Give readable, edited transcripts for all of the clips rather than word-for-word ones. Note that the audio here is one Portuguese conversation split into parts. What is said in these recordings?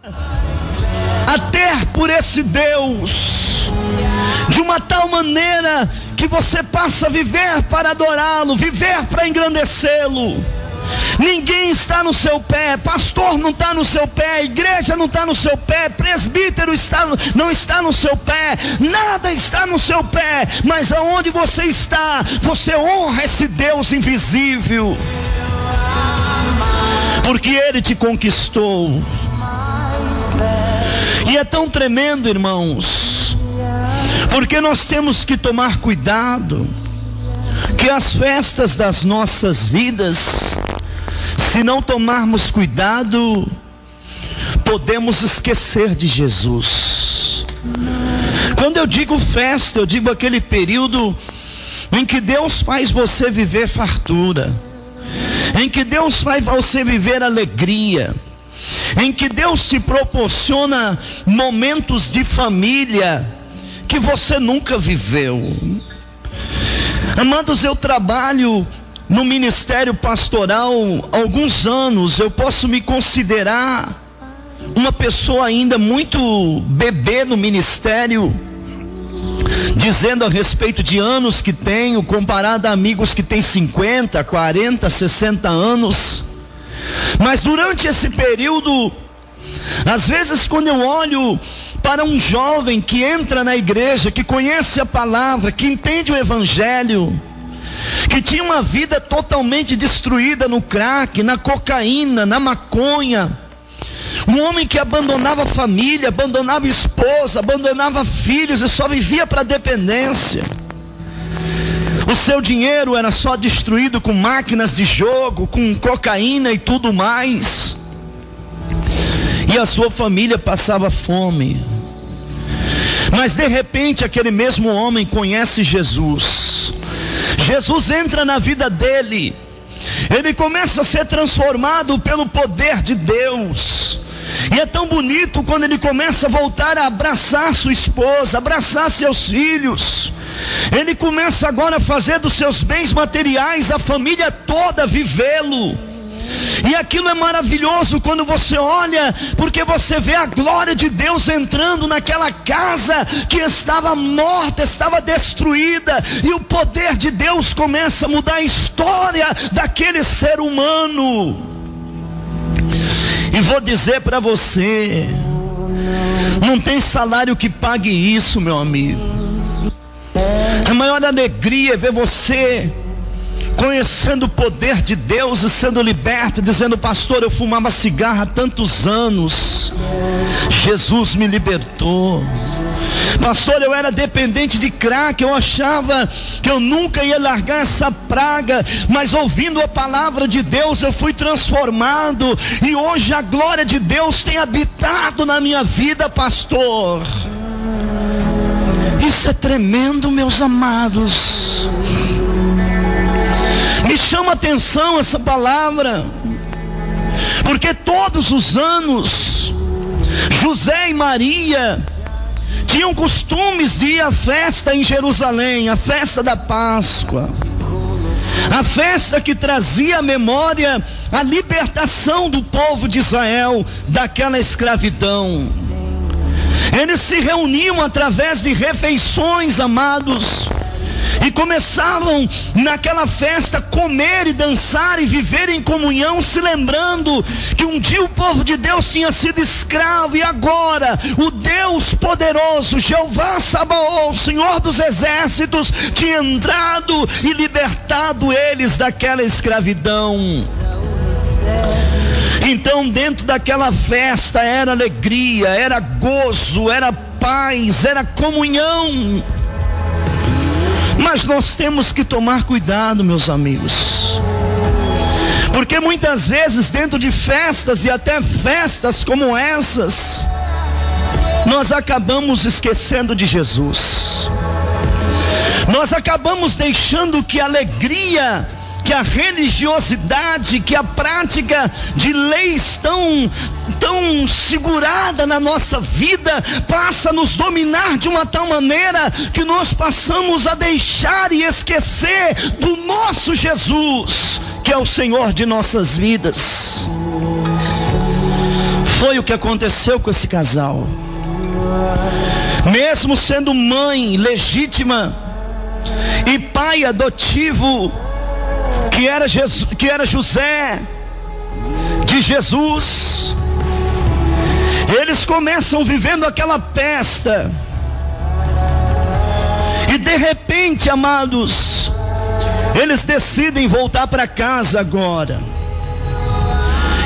a ter por esse Deus, de uma tal maneira que você passa a viver para adorá-lo, viver para engrandecê-lo. Ninguém está no seu pé, pastor não está no seu pé, igreja não está no seu pé, presbítero não está no seu pé, nada está no seu pé, mas aonde você está, você honra esse Deus invisível, porque Ele te conquistou. E é tão tremendo, irmãos, porque nós temos que tomar cuidado, que as festas das nossas vidas, se não tomarmos cuidado, podemos esquecer de Jesus. Quando eu digo festa, eu digo aquele período em que Deus faz você viver fartura, em que Deus faz você viver alegria, em que Deus te proporciona momentos de família que você nunca viveu. Amados, eu trabalho no ministério pastoral há alguns anos. Eu posso me considerar uma pessoa ainda muito bebê no ministério, dizendo a respeito de anos que tenho, comparado a amigos que têm 50, 40, 60 anos. Mas durante esse período, às vezes quando eu olho para um jovem que entra na igreja, que conhece a palavra, que entende o evangelho, que tinha uma vida totalmente destruída no crack, na cocaína, na maconha, um homem que abandonava a família, abandonava a esposa, abandonava filhos e só vivia para dependência. O seu dinheiro era só destruído com máquinas de jogo, com cocaína e tudo mais, e a sua família passava fome. Mas de repente aquele mesmo homem conhece Jesus. Jesus entra na vida dele, ele começa a ser transformado pelo poder de Deus. E é tão bonito quando ele começa a voltar a abraçar sua esposa, abraçar seus filhos. Ele começa agora a fazer dos seus bens materiais a família toda vivê-lo. E aquilo é maravilhoso quando você olha, porque você vê a glória de Deus entrando naquela casa que estava morta, estava destruída, e o poder de Deus começa a mudar a história daquele ser humano. E vou dizer para você, não tem salário que pague isso, meu amigo. A maior alegria é ver você conhecendo o poder de Deus e sendo liberto, dizendo: pastor, eu fumava cigarro há tantos anos, Jesus me libertou. Pastor, eu era dependente de crack, eu achava que eu nunca ia largar essa praga, mas ouvindo a palavra de Deus eu fui transformado, e hoje a glória de Deus tem habitado na minha vida, pastor. Isso é tremendo, meus amados. Me chama a atenção essa palavra, porque todos os anos José e Maria tinham costumes de ir à festa em Jerusalém, a festa da Páscoa, a festa que trazia à memória a libertação do povo de Israel daquela escravidão. Eles se reuniam através de refeições, amados, e começavam naquela festa a comer e dançar e viver em comunhão, se lembrando que um dia o povo de Deus tinha sido escravo, e agora o Deus poderoso, Jeová Sabaoth, o Senhor dos exércitos, tinha entrado e libertado eles daquela escravidão. Então dentro daquela festa era alegria, era gozo, era paz, era comunhão. Mas nós temos que tomar cuidado, meus amigos, porque muitas vezes dentro de festas, e até festas como essas, nós acabamos esquecendo de Jesus. Nós acabamos deixando que a alegria, que a religiosidade, que a prática de leis tão segurada na nossa vida, passa a nos dominar de uma tal maneira que nós passamos a deixar e esquecer do nosso Jesus, que é o Senhor de nossas vidas. Foi o que aconteceu com esse casal. Mesmo sendo mãe legítima e pai adotivo, que era José de Jesus, eles começam vivendo aquela festa, e de repente, amados, eles decidem voltar para casa agora.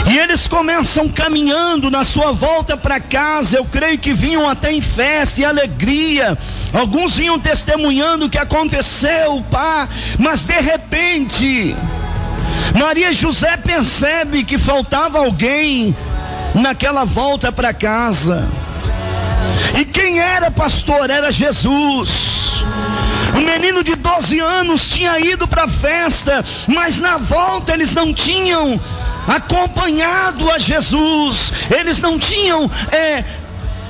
E eles começam caminhando na sua volta para casa. Eu creio que vinham até em festa e alegria. Alguns vinham testemunhando o que aconteceu, pá. Mas de repente, Maria e José percebem que faltava alguém naquela volta para casa. E quem era, pastor? Era Jesus. O menino de 12 anos tinha ido para a festa, mas na volta eles não tinham acompanhado a Jesus. Eles não tinham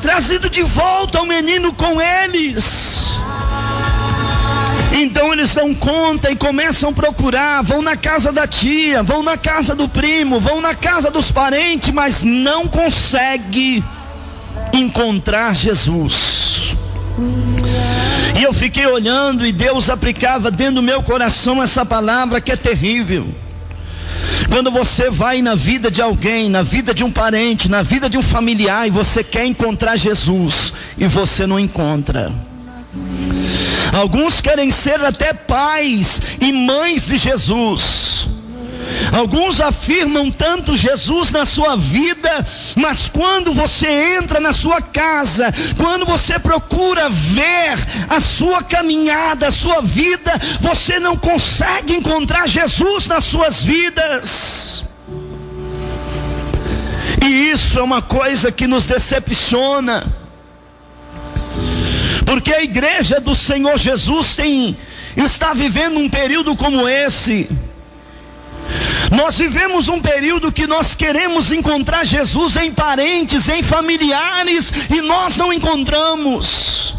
trazido de volta o menino com eles. Então eles dão conta e começam a procurar. Vão na casa da tia, vão na casa do primo, vão na casa dos parentes, mas não conseguem encontrar Jesus. E eu fiquei olhando, e Deus aplicava dentro do meu coração essa palavra que é terrível. Quando você vai na vida de alguém, na vida de um parente, na vida de um familiar, e você quer encontrar Jesus, e você não encontra. Alguns querem ser até pais e mães de Jesus. Alguns afirmam tanto Jesus na sua vida, mas quando você entra na sua casa, quando você procura ver a sua caminhada, a sua vida, você não consegue encontrar Jesus nas suas vidas. E isso é uma coisa que nos decepciona, porque a igreja do Senhor Jesus está vivendo um período como esse. Nós vivemos um período que nós queremos encontrar Jesus em parentes, em familiares, e nós não encontramos.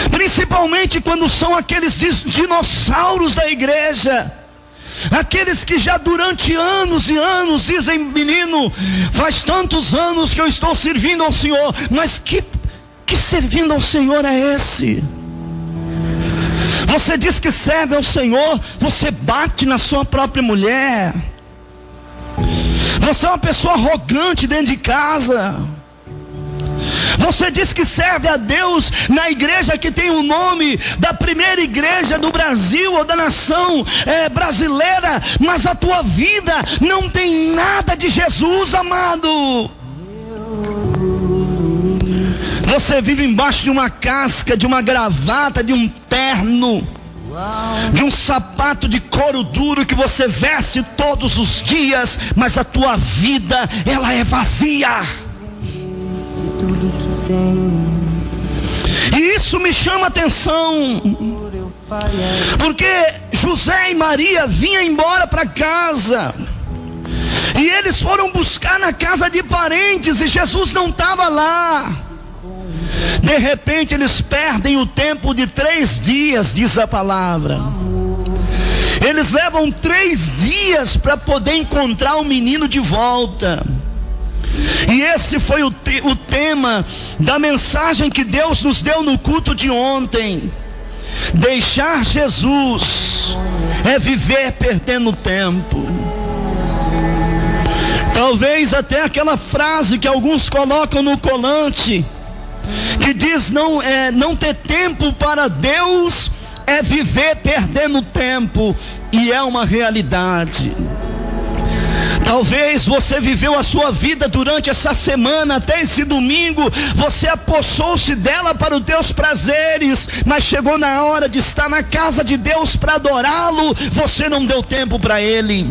Principalmente quando são aqueles dinossauros da igreja, aqueles que já durante anos e anos dizem: menino, faz tantos anos que eu estou servindo ao Senhor. Mas que servindo ao Senhor é esse? Você diz que serve ao Senhor, você bate na sua própria mulher. Você é uma pessoa arrogante dentro de casa. Você diz que serve a Deus na igreja que tem o nome da primeira igreja do Brasil ou da nação brasileira, mas a tua vida não tem nada de Jesus, amado. Você vive embaixo de uma casca, de uma gravata, de um terno, de um sapato de couro duro que você veste todos os dias, mas a tua vida, ela é vazia. E isso me chama a atenção, porque José e Maria vinham embora para casa, e eles foram buscar na casa de parentes, e Jesus não estava lá. De repente eles perdem o tempo de 3 dias, diz a palavra. Eles levam 3 dias para poder encontrar o menino de volta. E esse foi o tema da mensagem que Deus nos deu no culto de ontem. Deixar Jesus é viver perdendo tempo. Talvez até aquela frase que alguns colocam no colante, que diz não ter tempo para Deus é viver perdendo tempo, e é uma realidade. Talvez você viveu a sua vida durante essa semana, até esse domingo, você apossou-se dela para os teus prazeres, mas chegou na hora de estar na casa de Deus para adorá-lo, você não deu tempo para Ele.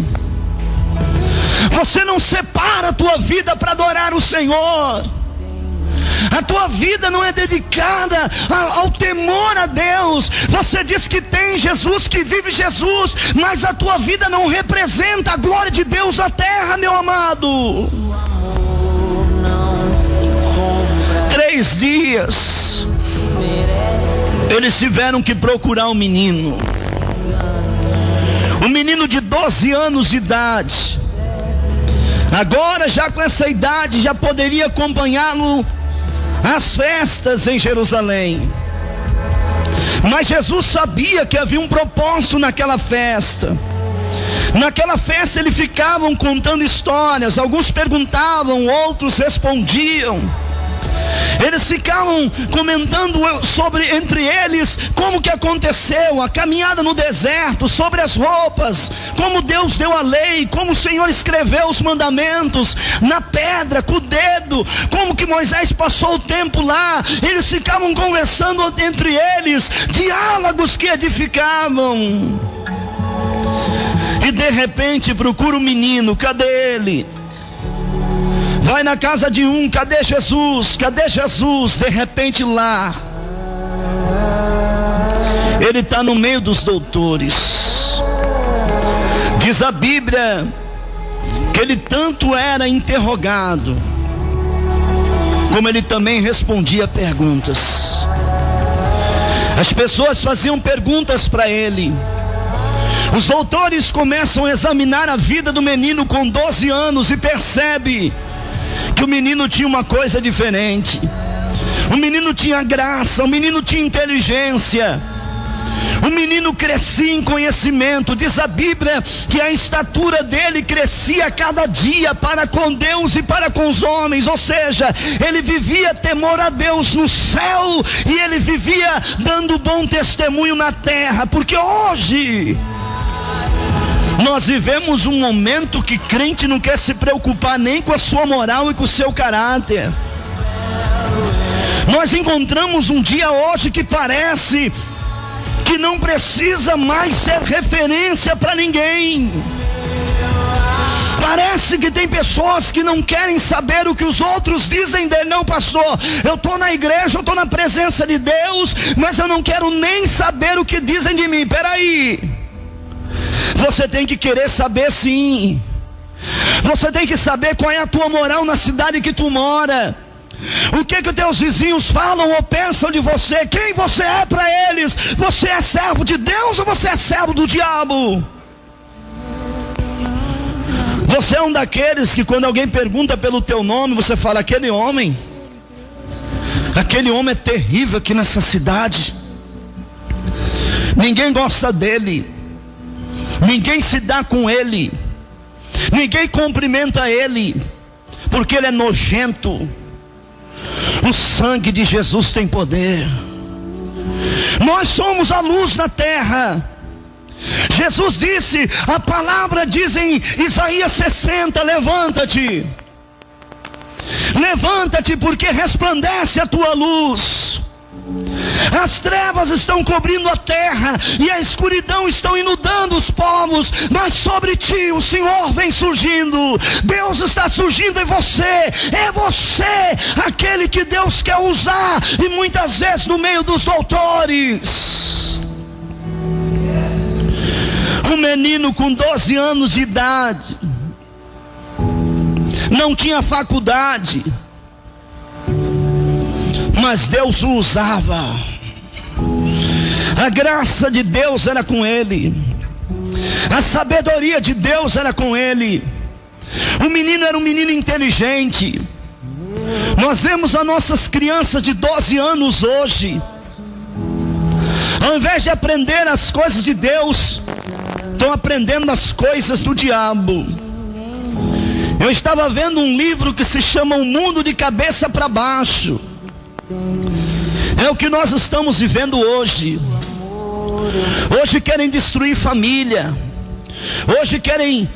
Você não separa a tua vida para adorar o Senhor. A tua vida não é dedicada ao temor a Deus. Você diz que tem Jesus, que vive Jesus, mas a tua vida não representa a glória de Deus na terra, meu amado. 3 dias eles tiveram que procurar um menino de 12 anos de idade. Agora, já com essa idade, já poderia acompanhá-lo às festas em Jerusalém. Mas Jesus sabia que havia um propósito naquela festa. Naquela festa eles ficavam contando histórias. Alguns perguntavam, outros respondiam. Eles ficavam comentando sobre, entre eles, como que aconteceu a caminhada no deserto, sobre as roupas, como Deus deu a lei, como o Senhor escreveu os mandamentos na pedra com o dedo, como que Moisés passou o tempo lá. Eles ficavam conversando entre eles, diálogos que edificavam. E de repente procura o menino, cadê ele? Vai na casa de um, cadê Jesus? Cadê Jesus? De repente lá, ele está no meio dos doutores. Diz a Bíblia que ele tanto era interrogado, como ele também respondia perguntas. As pessoas faziam perguntas para ele. Os doutores começam a examinar a vida do menino com 12 anos e percebe que o menino tinha uma coisa diferente. O menino tinha graça, o menino tinha inteligência, o menino crescia em conhecimento. Diz a Bíblia que a estatura dele crescia a cada dia para com Deus e para com os homens. Ou seja, ele vivia temor a Deus no céu e ele vivia dando bom testemunho na terra. Porque hoje nós vivemos um momento que crente não quer se preocupar nem com a sua moral e com o seu caráter. Nós encontramos um dia hoje que parece que não precisa mais ser referência para ninguém. Parece que tem pessoas que não querem saber o que os outros dizem dele. Não, pastor, eu estou na igreja, eu estou na presença de Deus, mas eu não quero nem saber o que dizem de mim. Peraí, você tem que querer saber sim. Você tem que saber qual é a tua moral na cidade que tu mora. O que os teus vizinhos falam ou pensam de você? Quem você é para eles? Você é servo de Deus ou você é servo do diabo? Você é um daqueles que quando alguém pergunta pelo teu nome, você fala, aquele homem é terrível aqui nessa cidade. Ninguém gosta dele. Ninguém se dá com ele, ninguém cumprimenta ele, porque ele é nojento. O sangue de Jesus tem poder. Nós somos a luz da terra. Jesus disse, a palavra diz em Isaías 60, levanta-te, levanta-te, porque resplandece a tua luz. As trevas estão cobrindo a terra e a escuridão estão inundando os povos, mas sobre ti o Senhor vem surgindo. Deus está surgindo em você. É você aquele que Deus quer usar, e muitas vezes no meio dos doutores. Um menino com 12 anos de idade, não tinha faculdade, mas Deus o usava. A graça de Deus era com ele, a sabedoria de Deus era com ele. O menino era um menino inteligente. Nós vemos as nossas crianças de 12 anos hoje, ao invés de aprender as coisas de Deus, estão aprendendo as coisas do diabo. Eu estava vendo um livro que se chama O Mundo de Cabeça para Baixo. É o que nós estamos vivendo hoje. Hoje querem destruir família. Hoje querem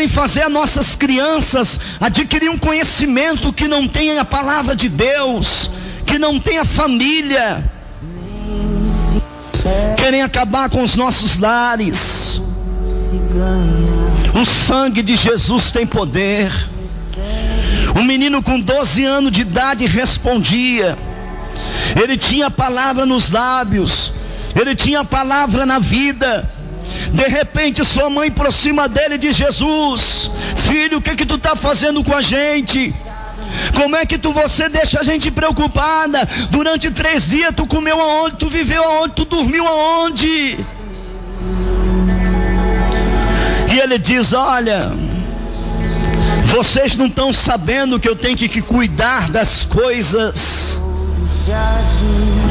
fazer as nossas crianças adquirir um conhecimento que não tem a palavra de Deus, que não tem a família. Querem acabar com os nossos lares. O sangue de Jesus tem poder. Um menino com 12 anos de idade respondia. Ele tinha a palavra nos lábios, ele tinha a palavra na vida. De repente sua mãe aproxima dele e diz, Jesus, filho, o que tu está fazendo com a gente? Como é que você deixa a gente preocupada? Durante 3 dias tu comeu aonde? Tu viveu aonde? Tu dormiu aonde? E ele diz, olha, Vocês não estão sabendo que eu tenho que cuidar das coisas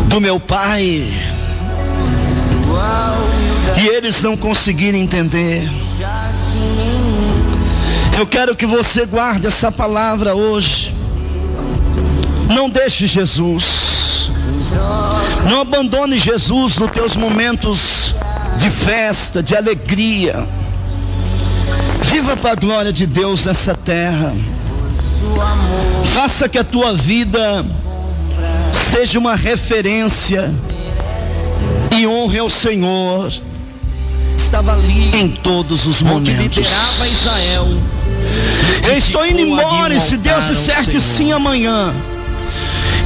do meu Pai, e eles não conseguiram entender. Eu quero que você guarde essa palavra hoje. Não deixe Jesus, não abandone Jesus nos teus momentos de festa, de alegria. Viva para a glória de Deus nessa terra. Faça que a tua vida seja uma referência e honre ao Senhor. Estava ali em todos os momentos. Onde liderava Israel. Eu estou indo embora, e se Deus disser que sim amanhã,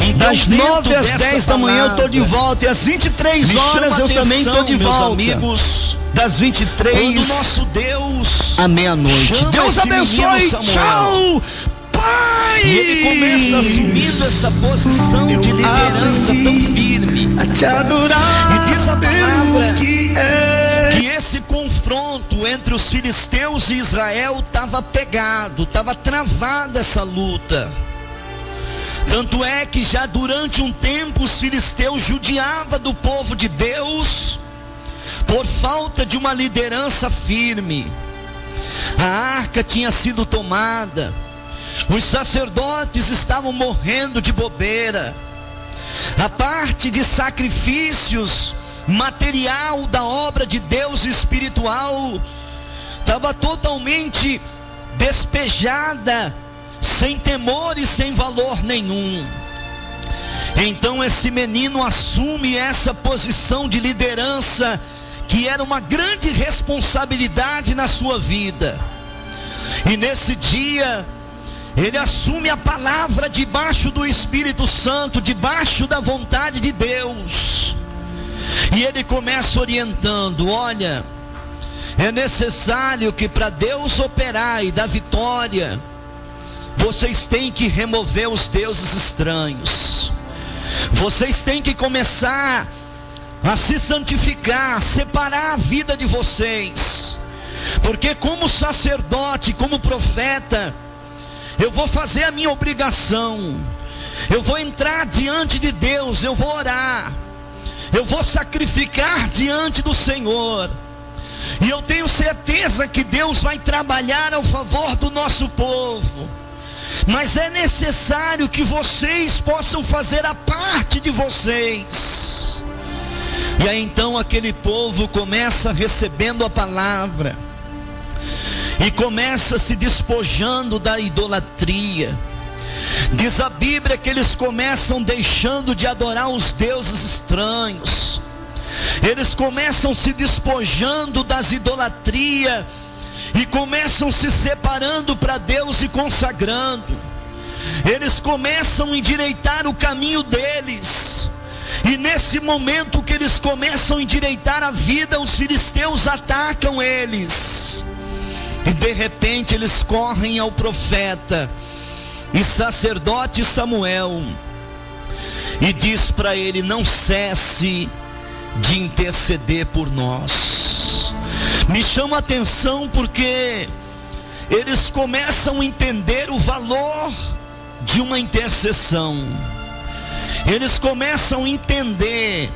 então, das 9 às 10 da manhã eu estou de volta, e às 23 horas eu também estou de volta, amigos, das 23 do nosso Deus à meia-noite. Deus abençoe, tchau, Pai. E ele começa assumindo essa posição de liderança tão firme, e diz a palavra que esse confronto entre os filisteus e Israel estava pegado, estava travada essa luta. Tanto é que já durante um tempo os filisteus judiavam do povo de Deus por falta de uma liderança firme. A arca tinha sido tomada, os sacerdotes estavam morrendo de bobeira, a parte de sacrifícios material da obra de Deus espiritual estava totalmente despejada, sem temor e sem valor nenhum. Então esse menino assume essa posição de liderança, que era uma grande responsabilidade na sua vida. E nesse dia ele assume a palavra debaixo do Espírito Santo, debaixo da vontade de Deus. E ele começa orientando: olha, é necessário que para Deus operar e dar vitória, vocês têm que remover os deuses estranhos. Vocês têm que começar a se santificar, separar a vida de vocês. Porque como sacerdote, como profeta, eu vou fazer a minha obrigação. Eu vou entrar diante de Deus, eu vou orar, eu vou sacrificar diante do Senhor. E eu tenho certeza que Deus vai trabalhar ao favor do nosso povo. Mas é necessário que vocês possam fazer a parte de vocês. E aí então aquele povo começa recebendo a palavra, e começa se despojando da idolatria. Diz a Bíblia que eles começam deixando de adorar os deuses estranhos. Eles começam se despojando das idolatrias, e começam se separando para Deus e consagrando. Eles começam a endireitar o caminho deles. E nesse momento que eles começam a endireitar a vida, os filisteus atacam eles. E de repente eles correm ao profeta e sacerdote Samuel, e diz para ele: não cesse de interceder por nós. Me chama a atenção porque eles começam a entender o valor de uma intercessão. Eles começam a entender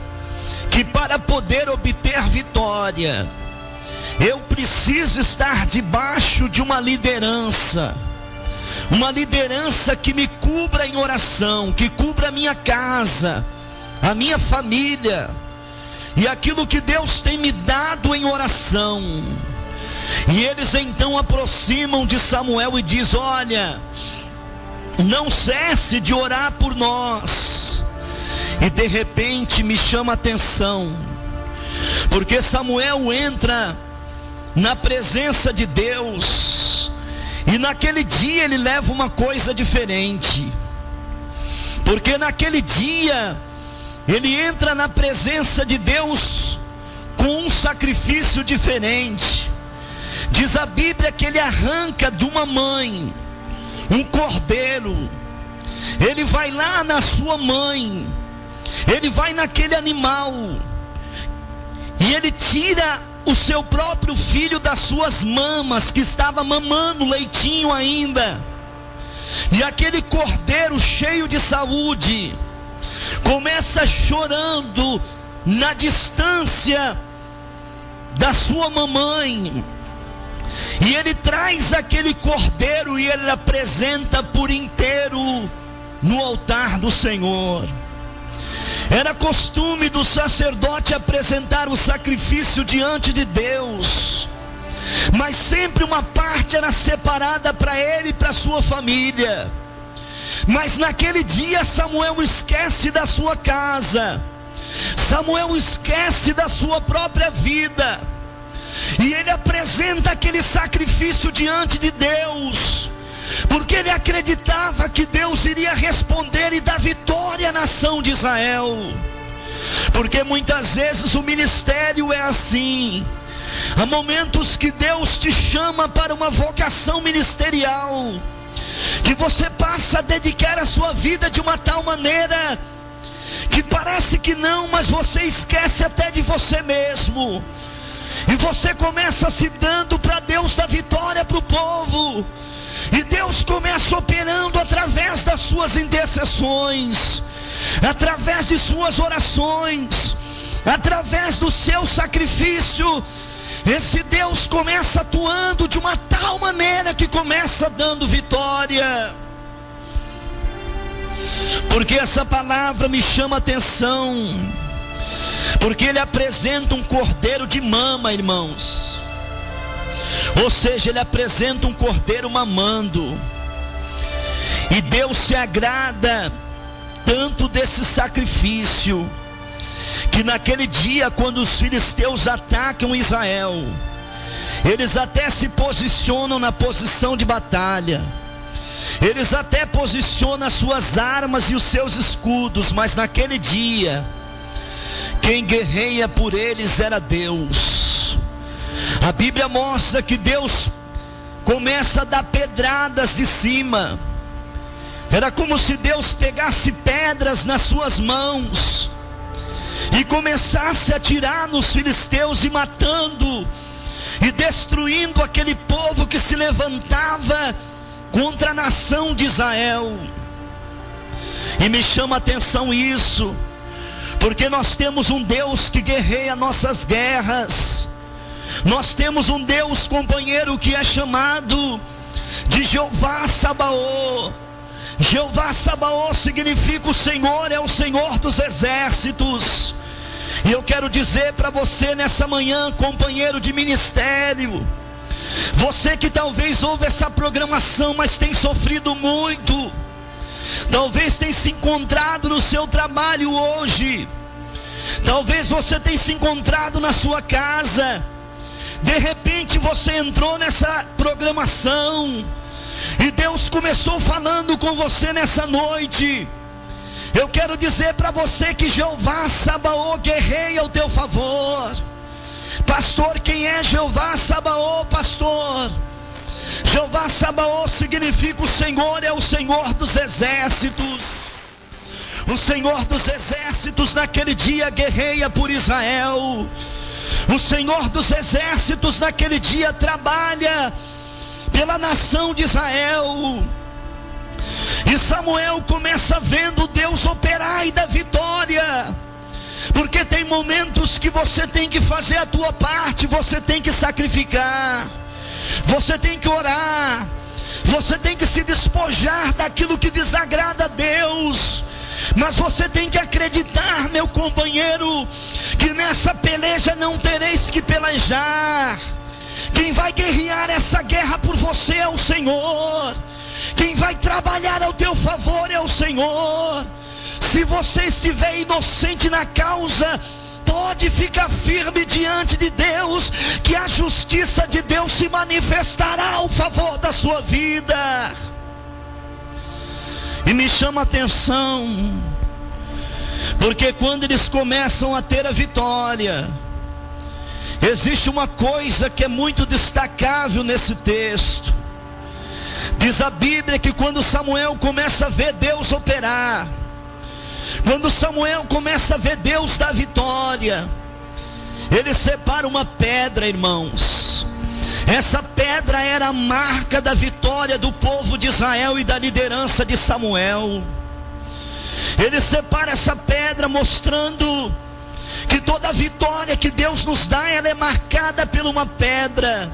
que para poder obter vitória, eu preciso estar debaixo de uma liderança que me cubra em oração, que cubra a minha casa, a minha família, e aquilo que Deus tem me dado em oração. E eles então aproximam de Samuel e diz: olha, não cesse de orar por nós. E de repente me chama a atenção, porque Samuel entra na presença de Deus, e naquele dia ele leva uma coisa diferente. Porque naquele dia ele entra na presença de Deus com um sacrifício diferente. Diz a Bíblia que ele arranca de uma mãe um cordeiro. Ele vai lá na sua mãe, ele vai naquele animal, e ele tira o seu próprio filho das suas mamas, que estava mamando leitinho ainda. E aquele cordeiro cheio de saúde começa chorando na distância da sua mamãe. E ele traz aquele cordeiro e ele apresenta por inteiro no altar do Senhor. Era costume do sacerdote apresentar o sacrifício diante de Deus, mas sempre uma parte era separada para ele e para sua família. Mas naquele dia Samuel esquece da sua casa, Samuel esquece da sua própria vida, e ele apresenta aquele sacrifício diante de Deus, porque ele acreditava que Deus iria responder e dar vitória à nação de Israel. Porque muitas vezes o ministério é assim. Há momentos que Deus te chama para uma vocação ministerial, que você passa a dedicar a sua vida de uma tal maneira que parece que não, mas você esquece até de você mesmo, e você começa se dando para Deus dar vitória para o povo, e Deus começa operando através das suas intercessões, através de suas orações, através do seu sacrifício. Esse Deus começa atuando de uma tal maneira que começa dando vitória. Porque essa palavra me chama a atenção, porque ele apresenta um cordeiro de mama, irmãos. Ou seja, ele apresenta um cordeiro mamando. E Deus se agrada tanto desse sacrifício, que naquele dia, quando os filisteus atacam Israel, eles até se posicionam na posição de batalha, eles até posicionam as suas armas e os seus escudos, mas naquele dia, quem guerreia por eles era Deus. A Bíblia mostra que Deus começa a dar pedradas de cima. Era como se Deus pegasse pedras nas suas mãos e começasse a atirar nos filisteus, e matando e destruindo aquele povo que se levantava contra a nação de Israel. E me chama a atenção isso, porque nós temos um Deus que guerreia nossas guerras. Nós temos um Deus, companheiro, que é chamado de Jeová Sabaoth. Jeová Sabaoth significa o Senhor é o Senhor dos exércitos. E eu quero dizer para você nessa manhã, companheiro de ministério, você que talvez ouve essa programação, mas tem sofrido muito, talvez tenha se encontrado no seu trabalho hoje, talvez você tenha se encontrado na sua casa, de repente você entrou nessa programação, e Deus começou falando com você nessa noite. Eu quero dizer para você que Jeová Sabaoth guerreia ao teu favor. Pastor, quem é Jeová Sabaoth, pastor? Jeová Sabaoth significa o Senhor é o Senhor dos exércitos. O Senhor dos exércitos naquele dia guerreia por Israel. O Senhor dos exércitos naquele dia trabalha pela nação de Israel. E Samuel começa vendo Deus operar e dar vitória. Porque tem momentos que você tem que fazer a tua parte, você tem que sacrificar, você tem que orar, você tem que se despojar daquilo que desagrada a Deus. Mas você tem que acreditar, meu companheiro, que nessa peleja não tereis que pelejar. Quem vai guerrear essa guerra por você é o Senhor. Quem vai trabalhar ao teu favor é o Senhor. Se você estiver inocente na causa, pode ficar firme diante de Deus, que a justiça de Deus se manifestará ao favor da sua vida. E me chama a atenção, porque quando eles começam a ter a vitória, existe uma coisa que é muito destacável nesse texto. Diz a Bíblia que quando Samuel começa a ver Deus operar, quando Samuel começa a ver Deus dar vitória, Ele separa uma pedra, irmãos. Essa pedra era a marca da vitória do povo de Israel e da liderança de Samuel. Ele separa essa pedra mostrando que toda vitória que Deus nos dá, ela é marcada por uma pedra.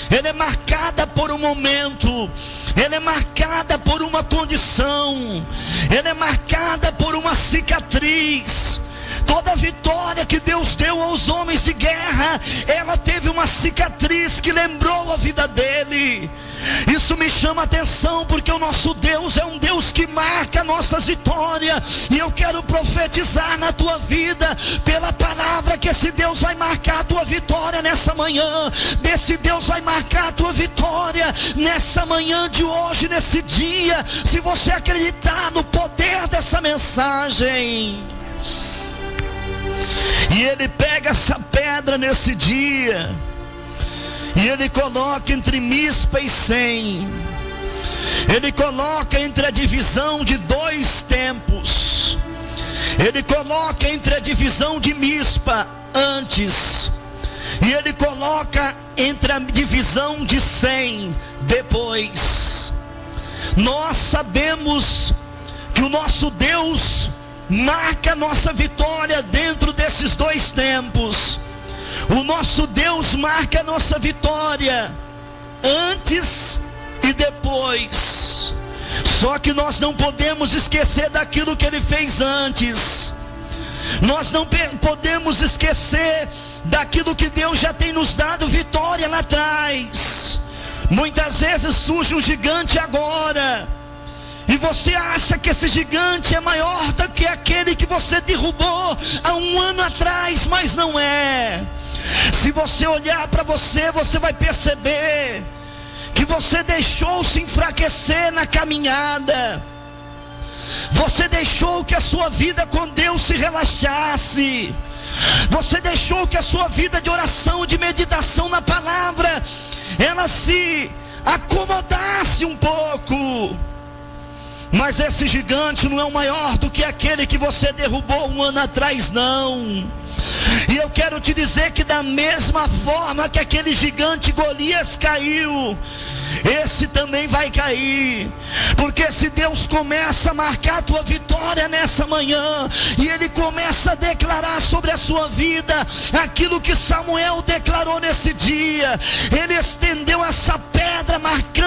Ela é marcada por um momento. Ela é marcada por uma condição. Ela é marcada por uma cicatriz. Toda vitória que Deus deu aos homens de guerra, ela teve uma cicatriz que lembrou a vida dele. Isso me chama a atenção, porque o nosso Deus é um Deus que marca nossas vitórias. E eu quero profetizar na tua vida, pela palavra, que esse Deus vai marcar a tua vitória nessa manhã. Desse Deus vai marcar a tua vitória nessa manhã de hoje, nesse dia, se você acreditar no poder dessa mensagem. E ele pega essa pedra nesse dia, e ele coloca entre Mispa e Sem. Ele coloca entre a divisão de 2 tempos. Ele coloca entre a divisão de Mispa antes, e ele coloca entre a divisão de Sem depois. Nós sabemos que o nosso Deus marca a nossa vitória dentro desses 2 tempos. O nosso Deus marca a nossa vitória antes e depois. Só que nós não podemos esquecer daquilo que ele fez antes. Nós não podemos esquecer daquilo que Deus já tem nos dado vitória lá atrás. Muitas vezes surge um gigante agora, e você acha que esse gigante é maior do que aquele que você derrubou há 1 ano atrás, mas não é. Se você olhar para você, você vai perceber que você deixou se enfraquecer na caminhada. Você deixou que a sua vida com Deus se relaxasse. Você deixou que a sua vida de oração, de meditação na palavra, ela se acomodasse um pouco. Mas esse gigante não é o maior do que aquele que você derrubou 1 ano atrás, não. E eu quero te dizer que da mesma forma que aquele gigante Golias caiu, esse também vai cair. Porque se Deus começa a marcar a tua vitória nessa manhã, e ele começa a declarar sobre a sua vida aquilo que Samuel declarou nesse dia, ele estendeu essa pedra marcando